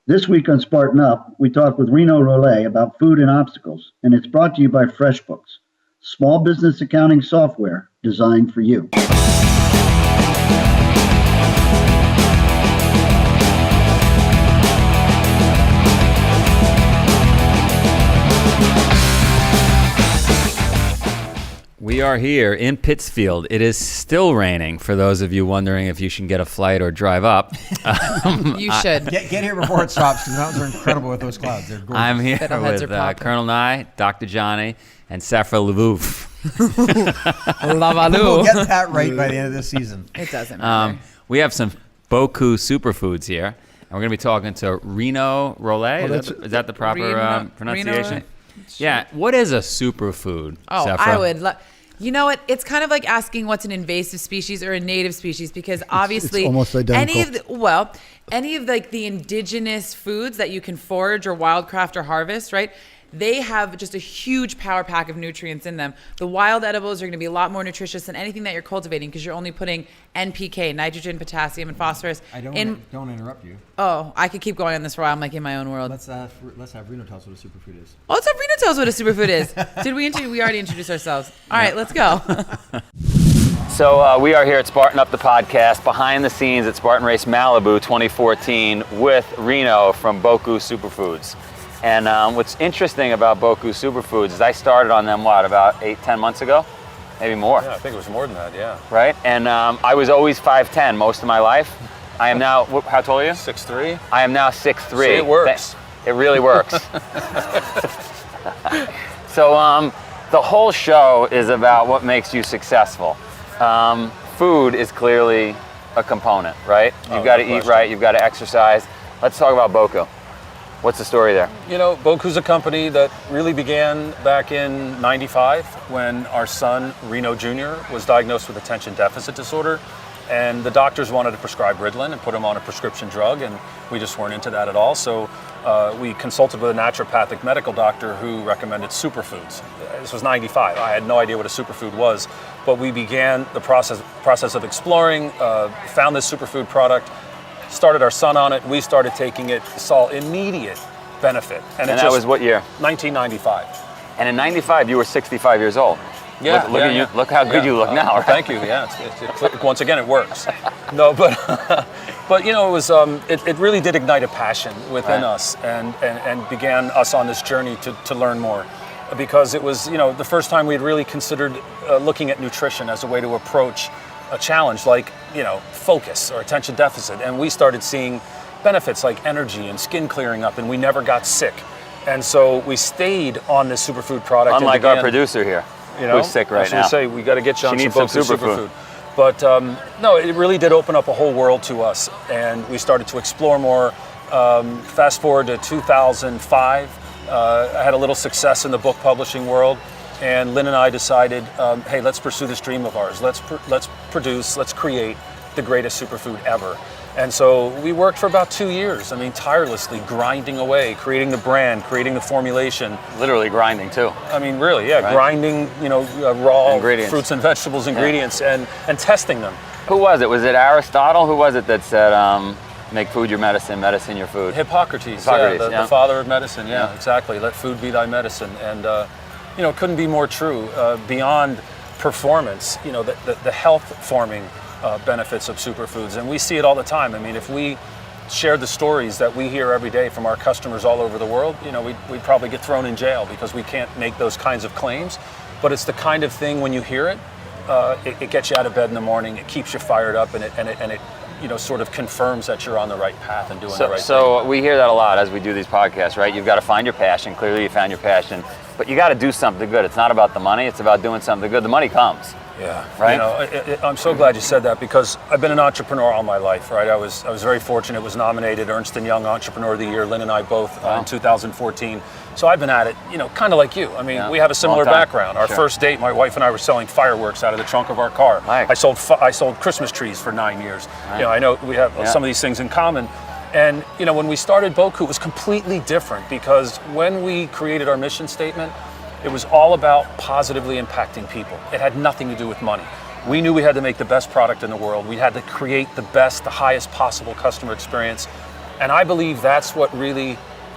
This week on Spartan Up, we talk with Reno Rolle about food and obstacles, and it's brought to you by FreshBooks, small business accounting software designed for you. We are here in Pittsfield. It is still raining, for those of you wondering if you should get a flight or drive up. You should. Get here before it stops, because the mountains are incredible with those clouds. They're gorgeous. I'm here with Colonel Nye, Dr. Johnny, and Safra Lavouf. We'll get that right by the end of this season. It doesn't matter. We have some Boku Superfoods here, and we're going to be talking to Reno Rolle. Is that the proper pronunciation? Yeah. What is a superfood, Safra? I would you know what? It's kind of like asking what's an invasive species or a native species, because obviously it's almost identical. any of the indigenous foods that you can forage or wildcraft or harvest, right? They have just a huge power pack of nutrients in them. The wild edibles are going to be a lot more nutritious than anything that you're cultivating, because you're only putting NPK, nitrogen, potassium, and phosphorus. Don't interrupt you. Oh, I could keep going on this for a while. I'm like in my own world. Let's have Reno tell us what a superfood is. Oh, let's have Reno tell us what a superfood is. Did we already introduced ourselves? All right, let's go. So we are here at Spartan Up the podcast, behind the scenes at Spartan Race Malibu 2014 with Reno from Boku Superfoods. And what's interesting about Boku Superfoods is I started on them, about 8-10 months ago? Maybe more. Yeah, I think it was more than that, yeah. Right? And I was always 5'10" most of my life. I am now, how tall are you? 6'3". I am now 6'3". See, it works. It really works. So the whole show is about what makes you successful. Food is clearly a component, right? You've got to eat right, you've got to exercise. Let's talk about Boku. What's the story there? You know, Boku's a company that really began back in '95 when our son, Reno Jr., was diagnosed with attention deficit disorder. And the doctors wanted to prescribe Ritalin and put him on a prescription drug, and we just weren't into that at all. So we consulted with a naturopathic medical doctor who recommended superfoods. This was '95. I had no idea what a superfood was, but we began the process of exploring, found this superfood product, started our son on it, we started taking it, saw immediate benefit. And that was what year? 1995. And in '95, you were 65 years old. Yeah, look at you. Look how good you look now. Right? Thank you. Yeah, once again, it works. No, but you know, it was it really did ignite a passion within us, and began us on this journey to learn more, because it was, you know, the first time we'd really considered looking at nutrition as a way to approach a challenge like, you know, focus or attention deficit, and we started seeing benefits like energy and skin clearing up, and we never got sick, and so we stayed on this superfood product. Unlike our producer here, you know, who's sick right now. Say we got to get you on some superfood. But no, it really did open up a whole world to us, and we started to explore more. Fast forward to 2005, I had a little success in the book publishing world. And Lynn and I decided, hey, let's pursue this dream of ours. Let's create the greatest superfood ever. And so we worked for about 2 years. I mean, tirelessly grinding away, creating the brand, creating the formulation. Literally grinding too. I mean, really, yeah, right? Grinding, you know, raw fruits and vegetables ingredients, and testing them. Who was it? Was it Aristotle? Who was it that said, make food your medicine, medicine your food? Hippocrates, the father of medicine. Yeah, exactly. Let food be thy medicine. And you know, it couldn't be more true. Beyond performance, you know, the health-forming benefits of superfoods, and we see it all the time. I mean, if we shared the stories that we hear every day from our customers all over the world, you know, we'd probably get thrown in jail because we can't make those kinds of claims. But it's the kind of thing, when you hear it, it gets you out of bed in the morning, it keeps you fired up, and it you know, sort of confirms that you're on the right path and doing the right thing. So we hear that a lot as we do these podcasts, right? You've got to find your passion. Clearly you found your passion, but you got to do something good. It's not about the money, it's about doing something good. The money comes. Yeah, right. You know, I'm so glad you said that, because I've been an entrepreneur all my life, right? I was very fortunate. Was nominated Ernst & Young Entrepreneur of the Year, Lynn and I both, in 2014. So I've been at it, you know, kind of like you. I mean, we have a similar background. Our first date, my wife and I were selling fireworks out of the trunk of our car. Right. I sold Christmas trees for 9 years. Right. You know, I know we have some of these things in common. And you know, when we started Boku, it was completely different, because when we created our mission statement, it was all about positively impacting people. It had nothing to do with money. We knew we had to make the best product in the world. We had to create the best, the highest possible customer experience. And I believe that's what really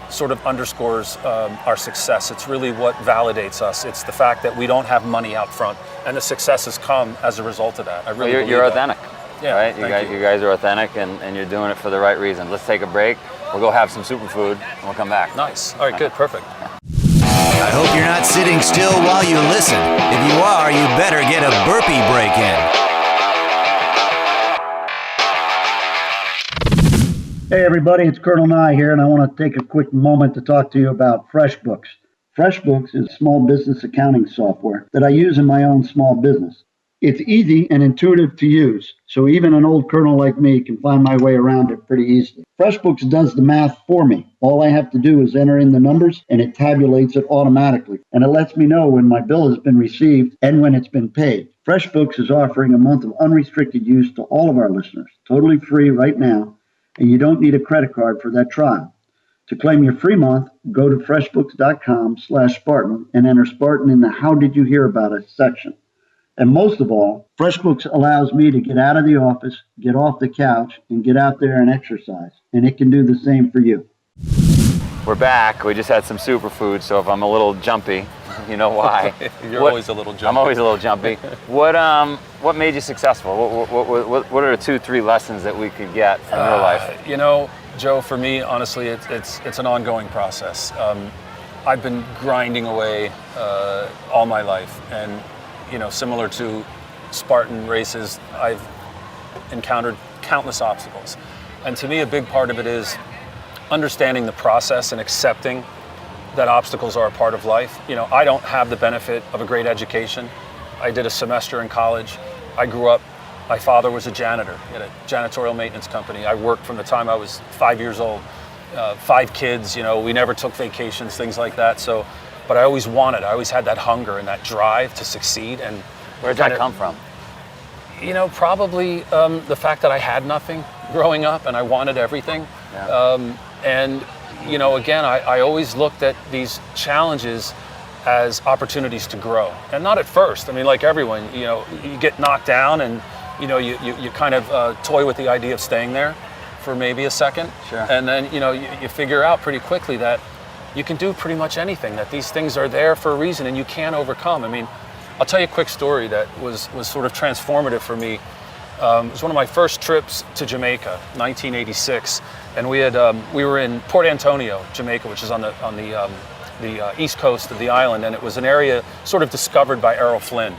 sort of underscores our success. It's really what validates us. It's the fact that we don't have money out front, and the success has come as a result of that. I really believe you're that. authentic, Yeah, right? You guys are authentic, and you're doing it for the right reason. Let's take a break. We'll go have some superfood, and we'll come back. Nice. All right, good, perfect. I hope you're not sitting still while you listen. If you are, you better get a burpee break in. Hey everybody, it's Colonel Nye here, and I want to take a quick moment to talk to you about FreshBooks. FreshBooks is small business accounting software that I use in my own small business. It's easy and intuitive to use, so even an old colonel like me can find my way around it pretty easily. FreshBooks does the math for me. All I have to do is enter in the numbers, and it tabulates it automatically, and it lets me know when my bill has been received and when it's been paid. FreshBooks is offering a month of unrestricted use to all of our listeners, totally free right now, and you don't need a credit card for that trial. To claim your free month, go to freshbooks.com/Spartan and enter Spartan in the How Did You Hear About Us section. And most of all, FreshBooks allows me to get out of the office, get off the couch, and get out there and exercise. And it can do the same for you. We're back. We just had some superfood, so if I'm a little jumpy, you know why. You're always a little jumpy. I'm always a little jumpy. What made you successful? What are the 2-3 lessons that we could get from your life? You know, Joe, for me, honestly, it's an ongoing process. I've been grinding away all my life, and you know, similar to Spartan races, I've encountered countless obstacles. And to me, a big part of it is understanding the process and accepting that obstacles are a part of life. You know, I don't have the benefit of a great education. I did a semester in college. I grew up, my father was a janitor at a janitorial maintenance company. I worked from the time I was 5 years old. 5 kids, you know, we never took vacations, things like that. So, but I always had that hunger and that drive to succeed. And where did that come from? You know, probably the fact that I had nothing growing up and I wanted everything. Yeah. And you know, again, I always looked at these challenges as opportunities to grow. And not at first. I mean, like everyone, you know, you get knocked down and, you know, you kind of toy with the idea of staying there for maybe a second. Sure. And then, you know, you figure out pretty quickly that you can do pretty much anything, that these things are there for a reason and you can overcome. I mean, I'll tell you a quick story that was sort of transformative for me. It was one of my first trips to Jamaica, 1986, and we were in Port Antonio, Jamaica, which is on the east coast of the island, and it was an area sort of discovered by Errol Flynn,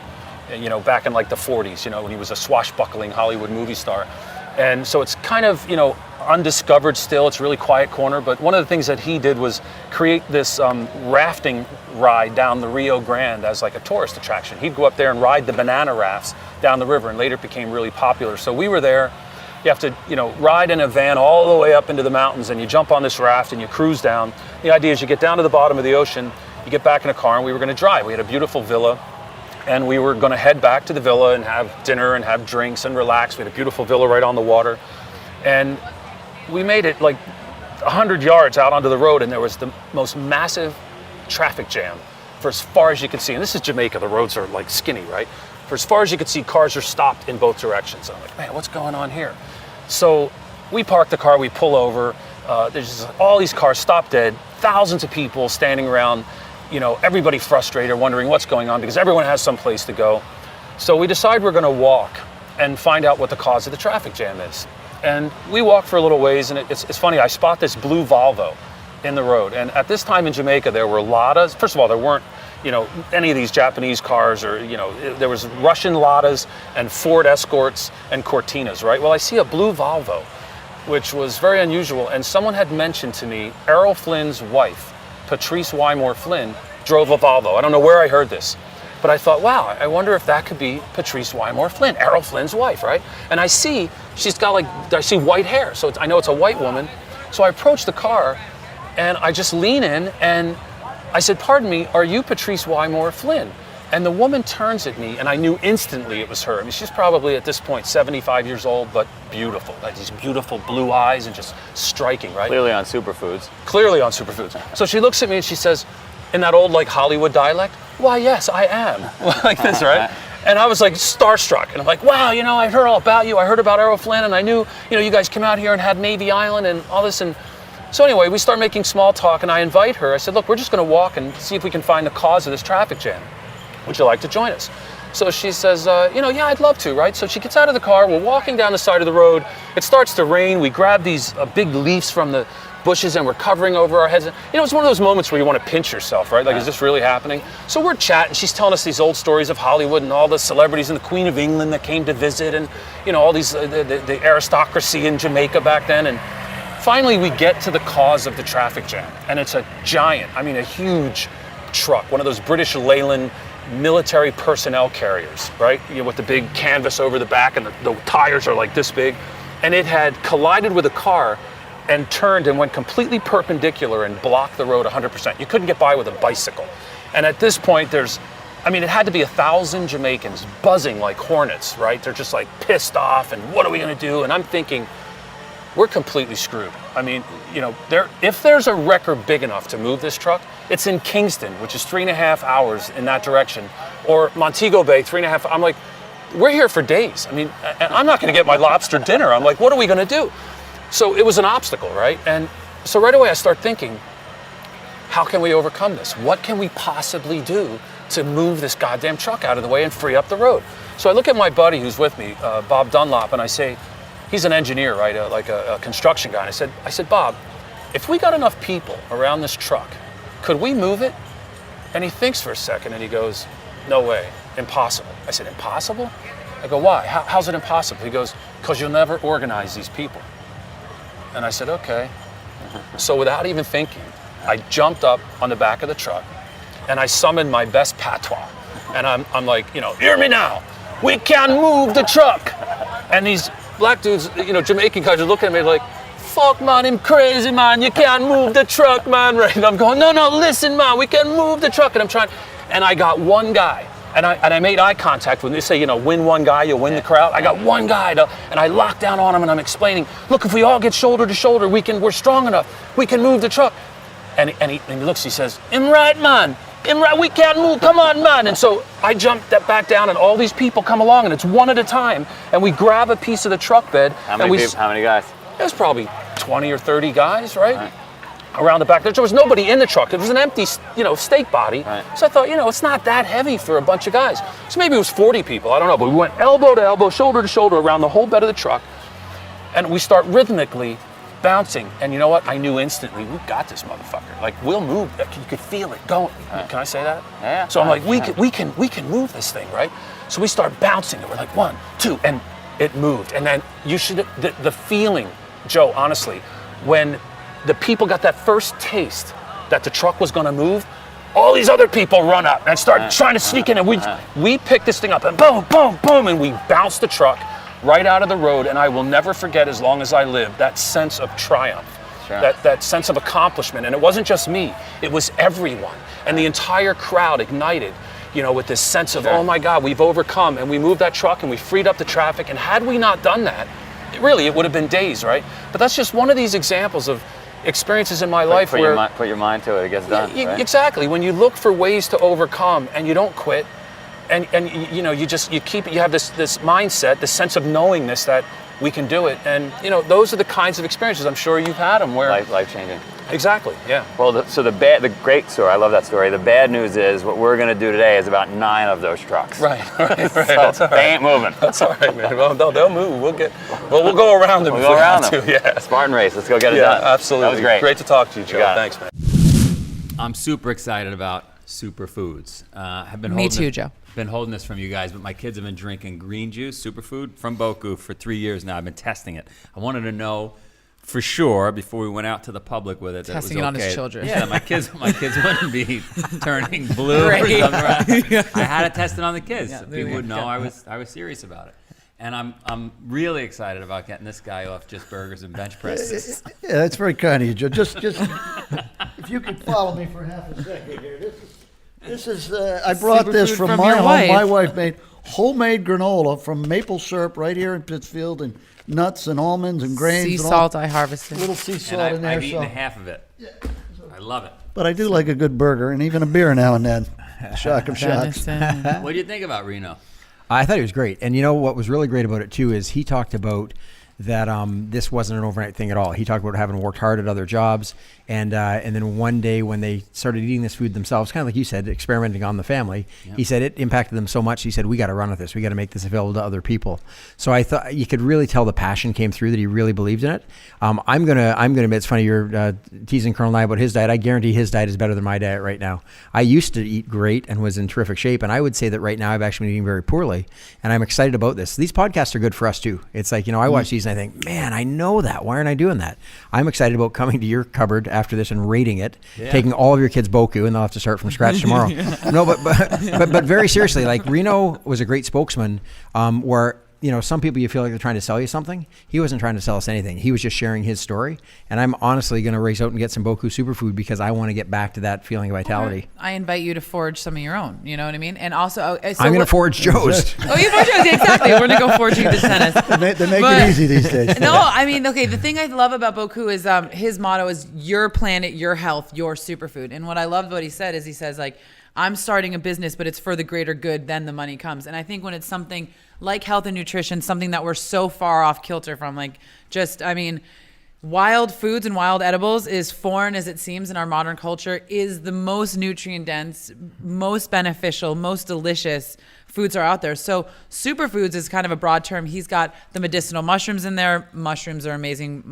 you know, back in like the 40s, you know, when he was a swashbuckling Hollywood movie star. And so it's kind of, you know, undiscovered still. It's a really quiet corner, but one of the things that he did was create this rafting ride down the Rio Grande as like a tourist attraction. He'd go up there and ride the banana rafts down the river, and later it became really popular. So we were there. You have to, you know, ride in a van all the way up into the mountains, and you jump on this raft and you cruise down. The idea is you get down to the bottom of the ocean, you get back in a car, and we were going to drive. We had a beautiful villa, and we were going to head back to the villa and have dinner and have drinks and relax. We had a beautiful villa right on the water. And we made it like 100 yards out onto the road, and there was the most massive traffic jam for as far as you could see. And this is Jamaica. The roads are like skinny, right? For as far as you could see, cars are stopped in both directions. And I'm like, man, what's going on here? So we park the car, we pull over. There's just all these cars stop dead, thousands of people standing around, you know, everybody frustrated, wondering what's going on because everyone has some place to go. So we decide we're going to walk and find out what the cause of the traffic jam is. And we walk for a little ways, and it's funny, I spot this blue Volvo in the road. And at this time in Jamaica, there were Ladas. First of all, there weren't, you know, any of these Japanese cars, or, you know, there was Russian Ladas and Ford Escorts and Cortinas, right? Well, I see a blue Volvo, which was very unusual. And someone had mentioned to me, Errol Flynn's wife, Patrice Wymore Flynn, drove a Volvo. I don't know where I heard this, but I thought, wow, I wonder if that could be Patrice Wymore Flynn, Errol Flynn's wife, right? And I see she's got I see white hair, so I know it's a white woman. So I approach the car, and I just lean in, and I said, pardon me, are you Patrice Wymore Flynn? And the woman turns at me, and I knew instantly it was her. I mean, she's probably at this point 75 years old, but beautiful. Like these beautiful blue eyes and just striking, right? Clearly on superfoods. Clearly on superfoods. So she looks at me and she says, in that old like Hollywood dialect, why, yes, I am. Like this, right? And I was like starstruck. And I'm like, wow, I heard all about you. I heard about Errol Flynn, and I knew, you guys came out here and had Navy Island and all this. And so anyway, we start making small talk, and I invite her. I said, look, we're just going to walk and see if we can find the cause of this traffic jam. Would you like to join us? So she says, yeah, I'd love to, right? So she gets out of the car. We're walking down the side of the road. It starts to rain. We grab these big leaves from the bushes, and we're covering over our heads. It's one of those moments where you want to pinch yourself, right? Like, is this really happening? So we're chatting. She's telling us these old stories of Hollywood and all the celebrities and the Queen of England that came to visit, and all these the aristocracy in Jamaica back then. And finally, we get to the cause of the traffic jam, and it's a giant, a huge truck, one of those British Leyland military personnel carriers, right? With the big canvas over the back, and the tires are like this big, and it had collided with a car and turned and went completely perpendicular and blocked the road 100%. You couldn't get by with a bicycle. And at this point, it had to be 1,000 Jamaicans buzzing like hornets, right? They're just like pissed off, and what are we gonna do? And I'm thinking, we're completely screwed. If there's a record big enough to move this truck, it's in Kingston, which is 3.5 hours in that direction, or Montego Bay, 3.5. I'm like, we're here for days. And I'm not gonna get my lobster dinner. I'm like, what are we gonna do? So it was an obstacle, right? And so right away I start thinking, how can we overcome this? What can we possibly do to move this goddamn truck out of the way and free up the road? So I look at my buddy who's with me, Bob Dunlop, and I say, he's an engineer, right? Like a construction guy. And I said, Bob, if we got enough people around this truck, could we move it? And he thinks for a second and he goes, no way, impossible. I said, impossible? I go, why? How's it impossible? He goes, because you'll never organize these people. And I said, okay. So without even thinking, I jumped up on the back of the truck and I summoned my best patois. And I'm like, hear me now. We can move the truck. And these black dudes, Jamaican guys are looking at me like, fuck, man, I'm crazy, man. You can't move the truck, man. Right? And I'm going, no, listen, man, we can move the truck. And I got one guy. And I made eye contact when they say, win one guy, you'll win the crowd. I got one guy, and I locked down on him, and I'm explaining, look, if we all get shoulder to shoulder, we're strong enough. We can move the truck. And he looks, he says, I'm right, man. I'm right, we can't move, come on, man. And so I jumped back down, and all these people come along, and it's one at a time, and we grab a piece of the truck bed. How many guys? There's probably 20 or 30 guys, right? Around the back. There was nobody in the truck. It was an empty, steak body. Right. So I thought, it's not that heavy for a bunch of guys. So maybe it was 40 people. I don't know. But we went elbow to elbow, shoulder to shoulder around the whole bed of the truck. And we start rhythmically bouncing. And you know what? I knew instantly, we got this motherfucker. Like, we'll move. You could feel it going. Right. Can I say that? Yeah. So I'm like, we can move this thing, right? So we start bouncing. And we're like, 1, 2, and it moved. And then the feeling, Joe, honestly, when the people got that first taste that the truck was going to move, all these other people run up and start trying to sneak in, and we picked this thing up, and boom, boom, boom, and we bounced the truck right out of the road. And I will never forget, as long as I live, that sense of triumph, that sense of accomplishment. And it wasn't just me, it was everyone, and the entire crowd ignited, with this sense of, oh my God, we've overcome, and we moved that truck and we freed up the traffic. And had we not done that, it would have been days, right? But that's just one of these examples of experiences in my life where put your mind to it, it gets done. Right? Exactly. When you look for ways to overcome and you don't quit, and you have this mindset, this sense of knowingness that we can do it. And those are the kinds of experiences, I'm sure you've had them, where life changing. Exactly. Yeah. Well, the great story. I love that story. The bad news is what we're going to do today is about 9 of those trucks. Right. So That's all right. They ain't moving. That's all right, man. Well, they'll move. We'll go around them. We'll go around them. Yeah. Spartan race. Let's go get it done. Yeah, absolutely. That was great. Great to talk to you, Joe. Thanks, man. I'm super excited about Superfoods. Me too, Joe. Been holding this from you guys, but my kids have been drinking green juice, superfood, from Boku for 3 years now. I've been testing it. I wanted to know for sure before we went out to the public with it that testing it was it on okay. his children. Yeah, my kids wouldn't be turning blue or something. I had to test it on the kids. Yeah, so people would know I was serious about it. And I'm really excited about getting this guy off just burgers and bench presses. Yeah, that's very kind of you, Joe. Just if you could follow me for half a second here. This is I brought this from my home. My wife made homemade granola from maple syrup right here in Pittsfield, and nuts and almonds and grains. Sea and salt I harvested. Little sea salt and in there. I've eaten half of it. Yeah. I love it. But I do like a good burger and even a beer now and then. Shock of shocks. What do you think about Reno? I thought it was great. And you know what was really great about it too is he talked about that this wasn't an overnight thing at all. He talked about having worked hard at other jobs, and then one day when they started eating this food themselves, kind of like you said, experimenting on the family, he said it impacted them so much. He said, we got to run with this. We got to make this available to other people. So I thought you could really tell the passion came through, that he really believed in it. I'm gonna admit, it's funny you're teasing Colonel Nye about his diet. I guarantee his diet is better than my diet right now. I used to eat great and was in terrific shape, and I would say that right now I've actually been eating very poorly, and I'm excited about this. These podcasts are good for us too. It's like, I watch these and I think, man, I know that. Why aren't I doing that? I'm excited about coming to your cupboard after this and rating it, taking all of your kids Boku, and they'll have to start from scratch tomorrow. No, but very seriously, like Reno was a great spokesman, where some people you feel like they're trying to sell you something. He wasn't trying to sell us anything. He was just sharing his story. And I'm honestly going to race out and get some Boku Superfood because I want to get back to that feeling of vitality. I invite you to forage some of your own. You know what I mean? And also, I'm going to forage Joe's. Oh, you forage Joe's? Exactly. We're going to go foraging the Senas. They make it easy these days. No, I mean, okay. The thing I love about Boku is his motto is your planet, your health, your superfood. And what I loved what he said is he says like, I'm starting a business, but it's for the greater good, then the money comes. And I think when it's something like health and nutrition, something that we're so far off kilter from, wild foods and wild edibles, is foreign as it seems in our modern culture, is the most nutrient dense, most beneficial, most delicious foods are out there. So superfoods is kind of a broad term. He's got the medicinal mushrooms in there. Mushrooms are amazing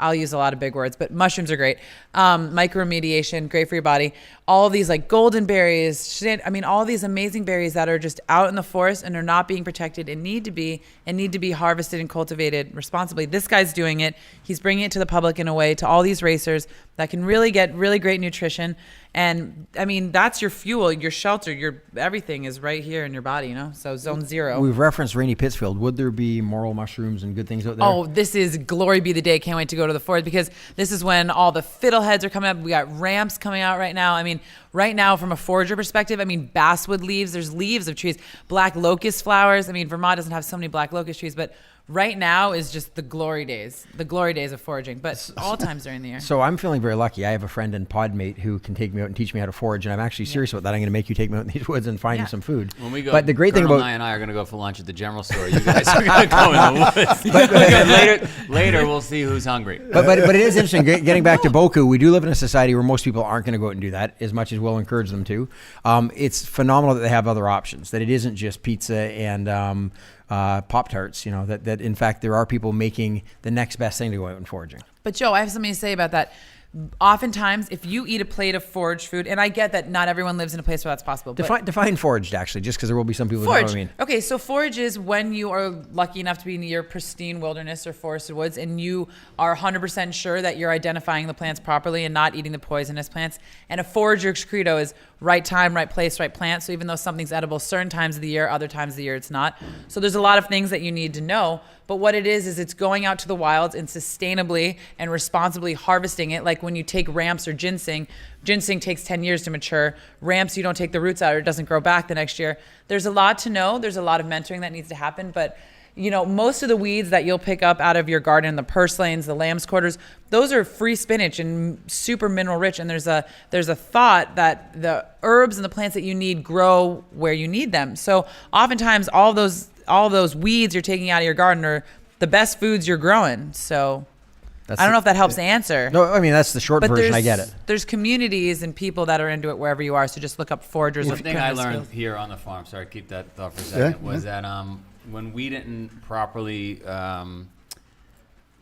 I'll use a lot of big words, but mushrooms are great. Micromediation, great for your body. All of these like golden berries, all these amazing berries that are just out in the forest and are not being protected and need to be harvested and cultivated responsibly. This guy's doing it. He's bringing it to the public in a way, to all these racers that can really get really great nutrition. And that's your fuel, your shelter, your everything is right here in your body, So zone zero. We've referenced Rainy Pittsfield. Would there be moral mushrooms and good things out there? Oh, this is glory be the day. Can't wait to go to the forest because this is when all the fiddleheads are coming up. We got ramps coming out right now. Right now from a forager perspective, basswood leaves, there's leaves of trees, black locust flowers. Vermont doesn't have so many black locust trees, but right now is just the glory days of foraging, but all times during the year. So I'm feeling very lucky. I have a friend and podmate who can take me out and teach me how to forage, and I'm actually serious about that. I'm going to make you take me out in these woods and find you some food. When we go, but the great Colonel thing about Nye and I are going to go for lunch at the general store. You guys are going to go in the woods. Later we'll see who's hungry. But it is interesting. Getting back to Boku, we do live in a society where most people aren't going to go out and do that as much as we'll encourage them to. It's phenomenal that they have other options, that it isn't just pizza and Pop-Tarts, that in fact there are people making the next best thing to go out and foraging. But Joe, I have something to say about that. Oftentimes, if you eat a plate of foraged food, and I get that not everyone lives in a place where that's possible. Define foraged, actually, just because there will be some people who know what I mean. Okay, so forage is when you are lucky enough to be in your pristine wilderness or forested woods, and you are 100% sure that you're identifying the plants properly and not eating the poisonous plants. And a forager's credo is right time, right place, right plant. So even though something's edible certain times of the year, other times of the year it's not. So there's a lot of things that you need to know. But what it is it's going out to the wilds and sustainably and responsibly harvesting it. Like when you take ramps or ginseng takes 10 years to mature. Ramps, you don't take the roots out or it doesn't grow back the next year. There's a lot to know. There's a lot of mentoring that needs to happen. But most of the weeds that you'll pick up out of your garden, the purslanes, the lamb's quarters, those are free spinach and super mineral rich. And there's a thought that the herbs and the plants that you need grow where you need them. So oftentimes all those weeds you're taking out of your garden are the best foods you're growing. So I don't know if that helps answer. No, that's the short version. I get it. There's communities and people that are into it wherever you are. So just look up foragers. One thing I learned here on the farm, sorry, keep that thought for a second, was that when we didn't properly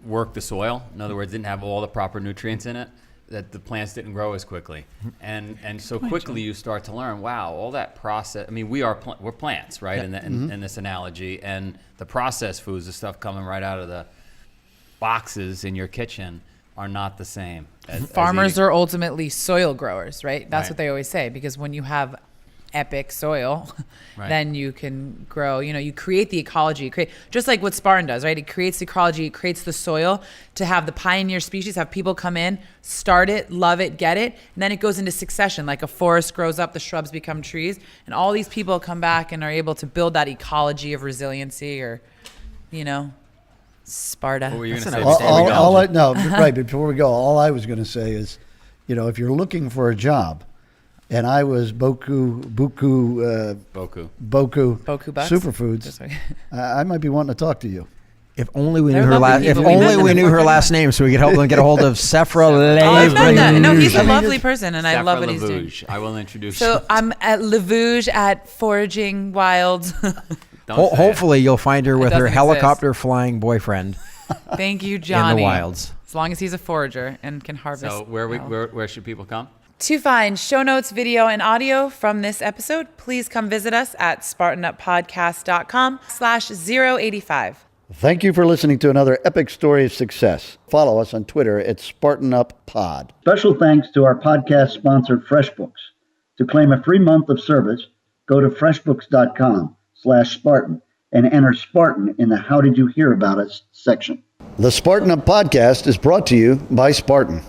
work the soil, in other words, didn't have all the proper nutrients in it, that the plants didn't grow as quickly. And so quickly you start to learn, wow, all that process, we're plants, right, in this analogy, and the processed foods, the stuff coming right out of the boxes in your kitchen, are not the same. Farmers are ultimately soil growers, right? That's what they always say, because when you have epic soil, then you can grow, you create the ecology, just like what Spartan does, right? It creates the ecology, it creates the soil to have the pioneer species, have people come in, start it, love it, get it, and then it goes into succession. Like a forest grows up, the shrubs become trees, and all these people come back and are able to build that ecology of resiliency or, Sparta. What were you going to say? Right, before we go, all I was going to say is, if you're looking for a job, and I was Boku Boku. Bucks? Superfoods, Sorry. I might be wanting to talk to you. If only we knew They're her lovely last. If people. We met only them we in knew her Fort last name, so we could help them get a hold of Sephra I've met that. No, he's a I mean, lovely it's- person, and I love what he's doing. Lavouge. I will introduce So I'm at Lavouge at Foraging Wild. Hopefully, you'll find her with her doesn't helicopter flying boyfriend Thank you, in Johnny. the wilds. As long as he's a forager and can harvest. So where should people come? To find show notes, video, and audio from this episode, please come visit us at SpartanUpPodcast.com/085. Thank you for listening to another epic story of success. Follow us on Twitter at SpartanUpPod. Special thanks to our podcast sponsor, FreshBooks. To claim a free month of service, go to freshbooks.com/Spartan and enter Spartan in the How Did You Hear About Us section. The Spartan Up Podcast is brought to you by Spartan.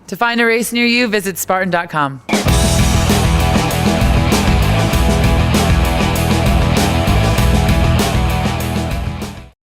To find a race near you, visit Spartan.com.